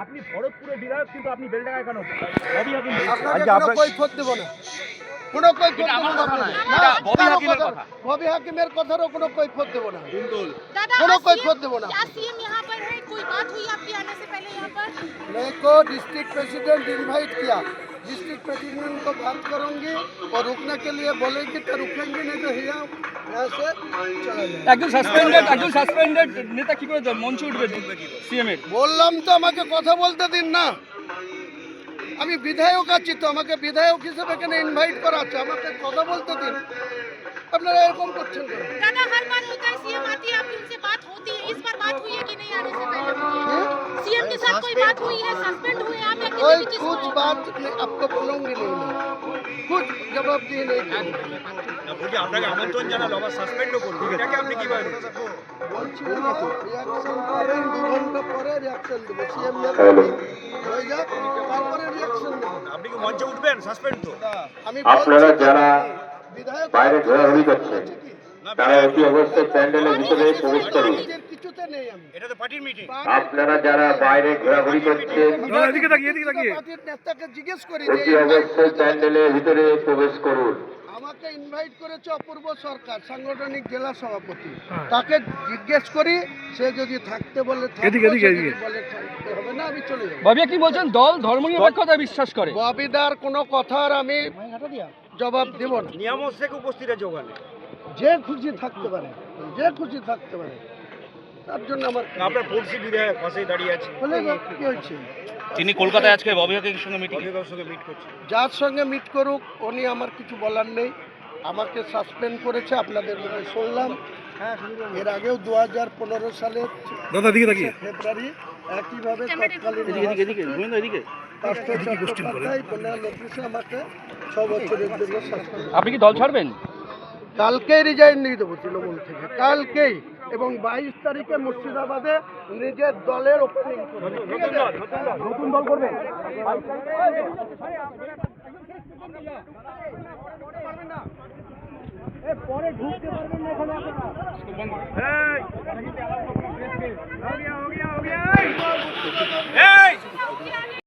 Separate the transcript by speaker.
Speaker 1: আপনি ভরতপুরের বিধায়ক, কিন্তু আপনি বেলডাঙ্গায় কেন?
Speaker 2: কোনো কৈফিয়ত দেব না। ববি হাকিমের কথারও কোনো কৈফিয়ত দেব না। কোনো কৈফিয়ত দেব না।
Speaker 3: सीएम यहाँ पर है, कोई बात हुई आपकी आने से पहले यहाँ पर?
Speaker 2: मेरे को डिस्ट्रिक्ट प्रेसिडेंट इनवाइट किया, डिस्ट्रिक्ट प्रेसिडेंट को बात करूंगी और रुकने के लिए बोलेंगे तो रुकेंगे, नहीं तो यहाँ से चला जाए।
Speaker 4: একজন সাসপেন্ডেড নেতা কি করে মঞ্চে উঠবে সিএম এর?
Speaker 2: বললাম তো আমাকে কথা বলতে দিন না। আমি বিধায়ক আছি, তো আমাকে বিধায়ক হিসেবে এখানে ইনভাইট করা আছে, আমাকে কথা বলতে দিন। আপনারা এরকম করছেন কেন?
Speaker 3: दादा हर बार होता है, सीएम आती है, आपकी उनसे बात होती है, इस बार बात हुई है कि नहीं आने से पहले? सीएम के साथ कोई बात हुई है? सस्पेंड हुए आप या किसी
Speaker 2: कोई
Speaker 3: भी चीज
Speaker 2: कुछ
Speaker 3: को?
Speaker 2: बात नहीं, आपको बोलूंगी नहीं मैं, कुछ जवाबदेही नहीं करूंगी।
Speaker 1: বলছি আপনাকে আমন্ত্রণ জানালো, আবার সাসপেন্ডও করলো, এটাকে আপনি কিভাবে দেখছেন?
Speaker 2: বলছি না, রিয়াকশন করেন, 2 ঘন্টা পরে রিয়াকশন দেবো। সিএম হয়ে যাক, তারপরে রিয়াকশন দেবো।
Speaker 1: আপনি কি মঞ্চে উঠবেন? সাসপেন্ড তো।
Speaker 2: আমি
Speaker 5: আপনারা যারা
Speaker 2: বিধায়ক
Speaker 5: বাইরে ঘোরাঘুরি করছেন তারা একটি অবস্থায় প্যান্ডেলের ভিতরে প্রবেশ করুন।
Speaker 2: কিছুতে নেই আমি।
Speaker 1: এটা তো পার্টির মিটিং।
Speaker 5: আপনারা যারা বাইরে ঘোরাঘুরি করছেন
Speaker 2: পার্টির নেতাকে জিজ্ঞেস করি যে
Speaker 5: একটি অবস্থায় প্যান্ডেলের ভিতরে প্রবেশ করুন।
Speaker 2: আমাকে ইনভাইট করেছে অপূর্ব সরকার, সাংগঠনিক জেলা সভাপতি। তাকে জিজ্ঞেস করি, সে যদি থাকতে বলে থাকবো, সে যদি বলে থাকতে হবে না, আমি চলে যাবো।
Speaker 4: বাবিয়া কি বলছেন? দল ধর্মনিরপেক্ষতায় বিশ্বাস করে।
Speaker 2: ববিদার কোনো কথার আমি জবাব দেব না।
Speaker 1: নিয়ামত শেখ উপস্থিত আছে ওখানে।
Speaker 2: যে খুশি থাকতে পারে, যে খুশি থাকতে পারে, তার জন্য আমার
Speaker 1: আপনার পড়শি বিধায়ক পাশেই দাঁড়িয়ে আছে।
Speaker 2: বলে কি হয়েছে?
Speaker 4: তিনি কলকাতায় আজকে ববি হাকিমের সঙ্গে মিটিং।
Speaker 1: অভিভাবকের সঙ্গে মিট করছে।
Speaker 2: যার সঙ্গে মিট করুক, উনি আমার কিছু বলার নেই। আমাকে সাসপেন্ড করেছে, আপনাদের মুখে শুনলাম। এর আগেও 2015 সালের ফেব্রুয়ারি একইভাবে তৎকালীন পাঁচটা চট্টোপাধ্যায় কন্যা নোটিশে আমাকে 6 বছরের জন্য সাসপেন্ড।
Speaker 4: আপনি কি দল ছাড়বেন?
Speaker 2: কালকেই রিজাইন দিয়ে দেবো তৃণমূল থেকে, কালকেই। এবং 22 তারিখে মুর্শিদাবাদে নিজের দলের ওপেনিং করবো। ঠিক আছে?
Speaker 4: নতুন দল করবেন?
Speaker 2: পরে ঢুকতে পারবেন না এখানে আপনারা।